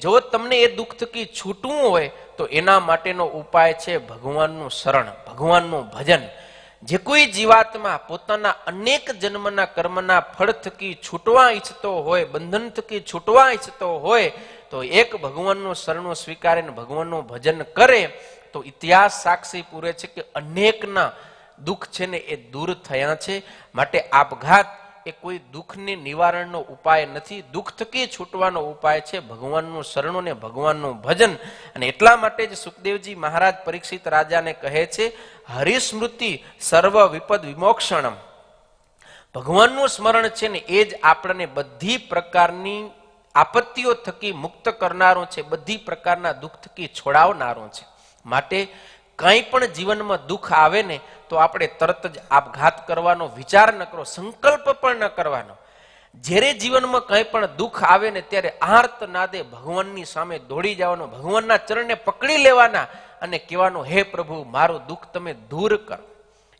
જો તમને એ દુઃખ થકી છૂટવું હોય તો એના માટેનો ઉપાય છે ભગવાનનું શરણ, ભગવાનનું ભજન. જે કોઈ જીવાત્મા પોતાના અનેક જન્મના કર્મના ફળ થકી છૂટવા ઈચ્છતો હોય, બંધન થકી છૂટવા ઈચ્છતો હોય, તો એક ભગવાનનું શરણું સ્વીકારીને ભગવાનનું ભજન કરે તો ઇતિહાસ સાક્ષી પૂરે છે કે અનેકના દુઃખ છે ને એ દૂર થયા છે. માટે આપઘાત એ કોઈ દુઃખને નિવારણનો ઉપાય નથી. દુઃખ થકી છૂટવાનો ઉપાય છે ભગવાનનું શરણું ને ભગવાનનું ભજન. અને એટલા માટે જ સુખદેવજી મહારાજ પરીક્ષિત રાજાને કહે છે, હરિસ્મૃતિ સર્વ વિપદ વિમોક્ષણમ. ભગવાનનું સ્મરણ છે ને એ જ આપણને બધી પ્રકારની આપત્તિઓ થકી મુક્ત કરનારું છે, બધી પ્રકારના દુઃખ થકી છોડાવનારું છે. માટે કંઈ પણ જીવનમાં દુઃખ આવે ને તો આપણે તરત જ આપઘાત કરવાનો વિચાર ન કરો, સંકલ્પ પણ ન કરવાનો. જ્યારે જીવનમાં કંઈ પણ દુઃખ આવે ને ત્યારે આર્તનાદે ભગવાનની સામે દોડી જવાનો, ભગવાનના ચરણને પકડી લેવાના અને કહેવાનું, હે પ્રભુ મારું દુઃખ તમે દૂર કરો.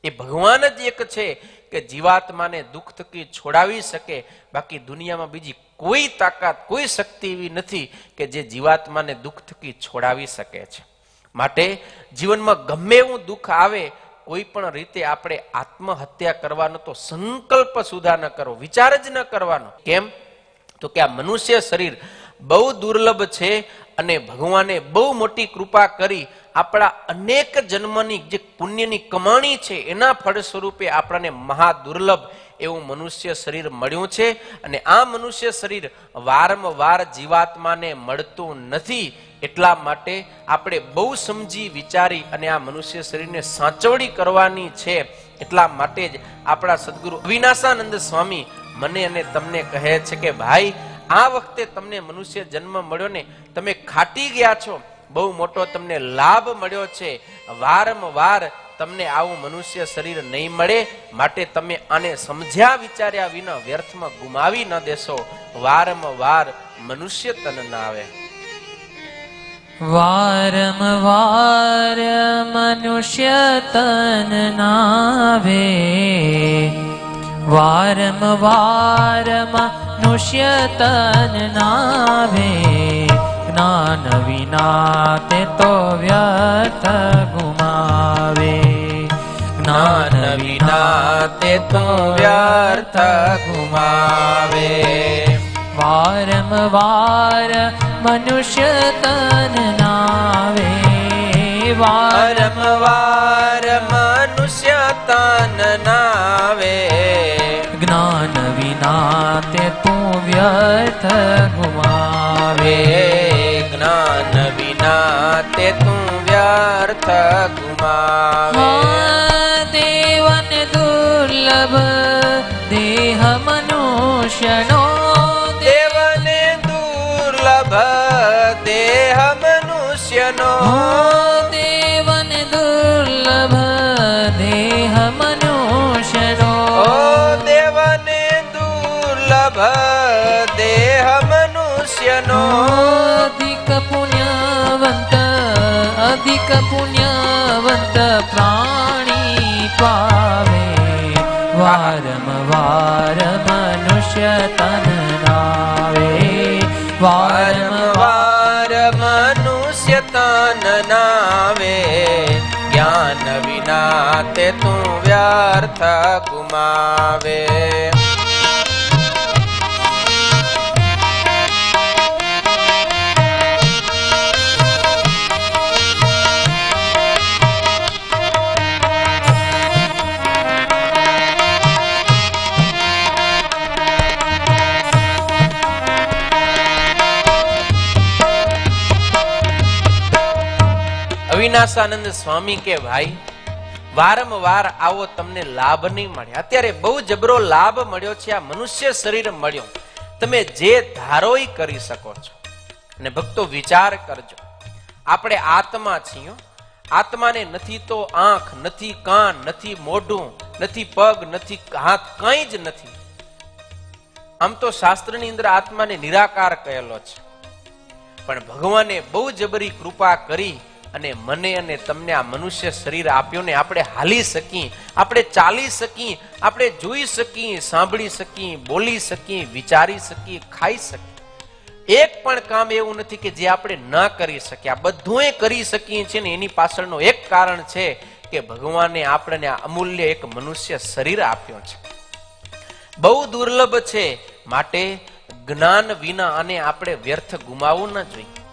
એ ભગવાન જ એક છે કે જીવાત્માને દુઃખ થકી છોડાવી શકે. બાકી દુનિયામાં બીજી કોઈ તાકાત, કોઈ શક્તિ એવી નથી કે જે જીવાત્માને દુઃખ થકી છોડાવી શકે છે. માટે જીવનમાં ગમે એવું દુઃખ આવે, કોઈ પણ રીતે આપણે આત્મહત્યા કરવાનો તો સંકલ્પ સુધા ન કરો, વિચાર જ ન કરવાનો. કેમ? તો કે આ મનુષ્ય શરીર બહુ દુર્લભ છે અને ભગવાને બહુ મોટી કૃપા કરી આપણા અનેક જન્મની જે પુણ્યની કમાણી છે એના ફળ સ્વરૂપે આપણને મહાદુર્લભ એવું મનુષ્ય શરીર મળ્યું છે. અને આ મનુષ્ય શરીર વારંવાર જીવાત્માને મળતું નથી. એટલા માટે આપણે બહુ સમજી વિચારી અને આ મનુષ્ય શરીરને સાચવણી કરવાની છે. એટલા માટે જ આપણા સદગુરુ અવિનાશાનંદ સ્વામી મને અને તમને કહે છે કે ભાઈ, આ વખતે તમને મનુષ્ય જન્મ મળ્યો ને, તમે ખાટી ગયા છો, બહુ મોટો તમને લાભ મળ્યો છે. વારંવાર તમને આવું મનુષ્ય શરીર નહીં મળે. માટે તમે આને સમજ્યા વિચાર્યા વિના વ્યર્થમાં ગુમાવી ન દેશો. વારંવાર મનુષ્ય તન ના આવે. વારંવાર મનુષ્ય તન નાવે, વારંવાર મનુષ્ય તન નાવે, જ્ઞાન વિના તે તો વ્યર્થ ગુમાવે, જ્ઞાન વિના તે તો વ્યર્થ ગુમાવે. વારંવાર મનુષ્ય તન નાવે, વારંવાર મનુષ્ય તન નાવે, જ્ઞાન વિના તે તું વ્યર્થ ગુમાવે, જ્ઞાન વિના તે તું વ્યર્થ ગુમાવે. દેવન દુર્લભ દેહ મનુષ્યનો, દેવને દુર્લભ દેહ મનુષ્યનો, દેવન દુર્લભ દેહ મનુષ્યનો, દેવને દુર્લભ દેહ મનુષ્યનો. અધિક પુણ્યવંત, અધિક પુણ્યવંત પ્રાણી પાવે, વારંવાર મનુષ્ય તન નાવે, વારંવાર મનુષ્ય તન નાવે, જ્ઞાન વિના તે તું વ્યર્થ ગુમાવે. અવિનાશાનંદ સ્વામી કે ભાઈ, વારંવાર આવો તમને લાભ નહીં મળે. અત્યારે બહુ જબરો લાભ મળ્યો છે, આ મનુષ્ય શરીર મળ્યો. તમે જે ધારો ઈ કરી શકો છો. અને ભક્તો વિચાર કરજો, આપણે આત્મા છીએ. આત્માને નથી તો આંખ, નથી કાન, નથી મોઢું, નથી પગ, નથી હાથ, કંઈ જ નથી. આમ તો શાસ્ત્રની અંદર આત્માને નિરાકાર કહેલો છે. પણ ભગવાને બહુ જબરી કૃપા કરી અને મને અને તમને આ મનુષ્ય શરીર આપ્યો ને આપણે હાલી શકીએ, આપણે ચાલી શકીએ, આપણે જોઈ શકીએ, સાંભળી શકીએ, બોલી શકીએ, વિચારી શકીએ, ખાઈ શકીએ. એક પણ કામ એવું નથી કે જે આપણે ન કરી શક્યા, બધું કરી શકીએ છીએ ને એની પાછળનું એક કારણ છે કે ભગવાને આપણને આ અમૂલ્ય એક મનુષ્ય શરીર આપ્યો છે. બહુ દુર્લભ છે, માટે જ્ઞાન વિના આને આપણે વ્યર્થ ગુમાવવું ન જોઈએ.